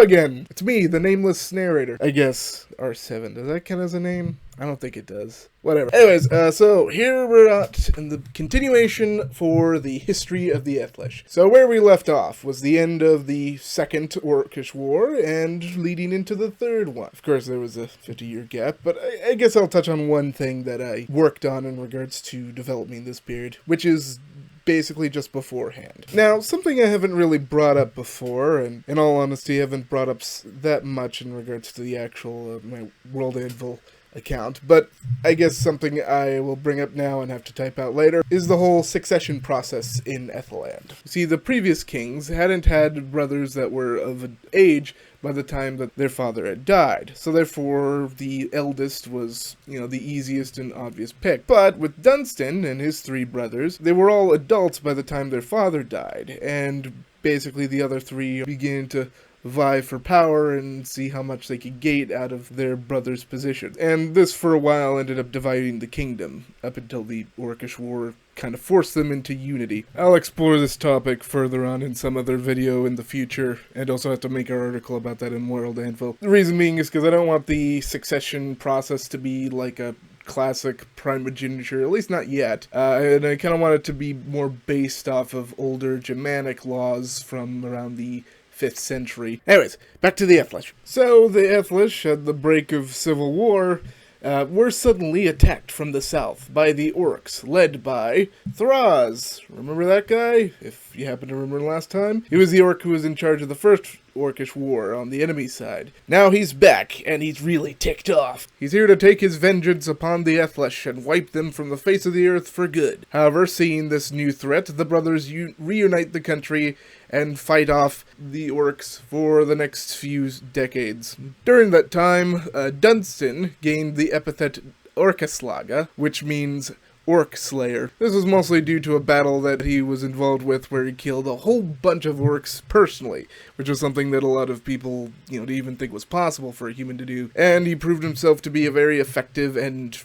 again! It's me, the nameless narrator. I guess R7. Does that count as a name? I don't think it does. Whatever. Anyways, so here we're at in the continuation for the history of the Æthelish. So where we left off was the end of the Second Orcish War and leading into the third one. Of course, there was a 50-year gap, but I guess I'll touch on one thing that I worked on in regards to developing this period, which is basically just beforehand. Now, something I haven't really brought up before, and in all honesty, I haven't brought up that much in regards to the actual my World Anvil account, but I guess something I will bring up now and have to type out later is the whole succession process in Ætheland. See, the previous kings hadn't had brothers that were of an age by the time that their father had died, so therefore the eldest was, the easiest and obvious pick. But with Dunstan and his three brothers, they were all adults by the time their father died, and basically the other three began to vie for power and see how much they could gate out of their brother's position. And this for a while ended up dividing the kingdom, up until the Orcish War kind of forced them into unity. I'll explore this topic further on in some other video in the future, and also have to make an article about that in World Anvil. The reason being is because I don't want the succession process to be like a classic primogeniture, at least not yet, and I kind of want it to be more based off of older Germanic laws from around the 5th century. Anyways, back to the Æthelish. So the Æthelish, at the break of civil war, were suddenly attacked from the south by the orcs, led by Thraz. Remember that guy? If you happen to remember last time? He was the orc who was in charge of the first Orcish War on the enemy side. Now he's back, and he's really ticked off. He's here to take his vengeance upon the Æthelish and wipe them from the face of the earth for good. However, seeing this new threat, the brothers reunite the country and fight off the orcs for the next few decades. During that time, Dunstan gained the epithet Orcaslaga, which means Orc Slayer. This was mostly due to a battle that he was involved with where he killed a whole bunch of orcs personally, which was something that a lot of people, didn't even think was possible for a human to do. And he proved himself to be a very effective and,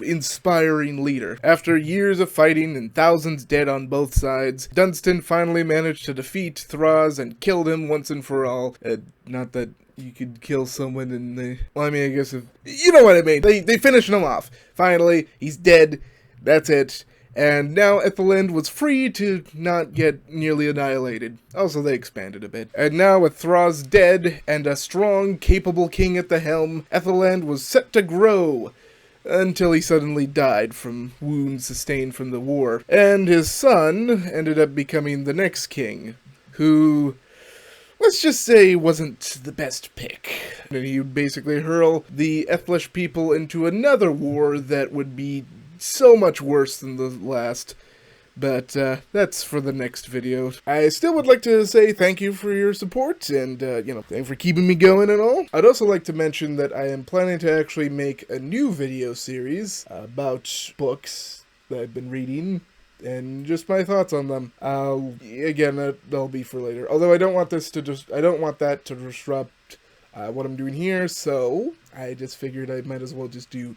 inspiring leader. After years of fighting and thousands dead on both sides, Dunstan finally managed to defeat Thraz and killed him once and for all. Not that you could kill someone and I guess if... You know what I mean. They finished him off. Finally, he's dead. That's it. And now Ætheland was free to not get nearly annihilated. Also, they expanded a bit. And now with Thraz dead and a strong, capable king at the helm, Ætheland was set to grow until he suddenly died from wounds sustained from the war. And his son ended up becoming the next king, who, let's just say, wasn't the best pick. And he would basically hurl the Æthelish people into another war that would be so much worse than the last, but that's for the next video. I still would like to say thank you for your support, and, thanks for keeping me going and all. I'd also like to mention that I am planning to actually make a new video series about books that I've been reading, and just my thoughts on them. That'll be for later. Although I don't want that to disrupt what I'm doing here, so I just figured I might as well just do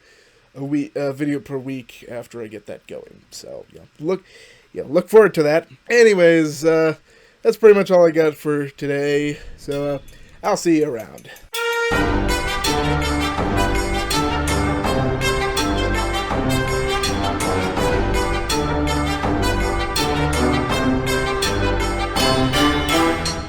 a video per week after I get that going. So look forward to that. Anyways, that's pretty much all I got for today. So I'll see you around.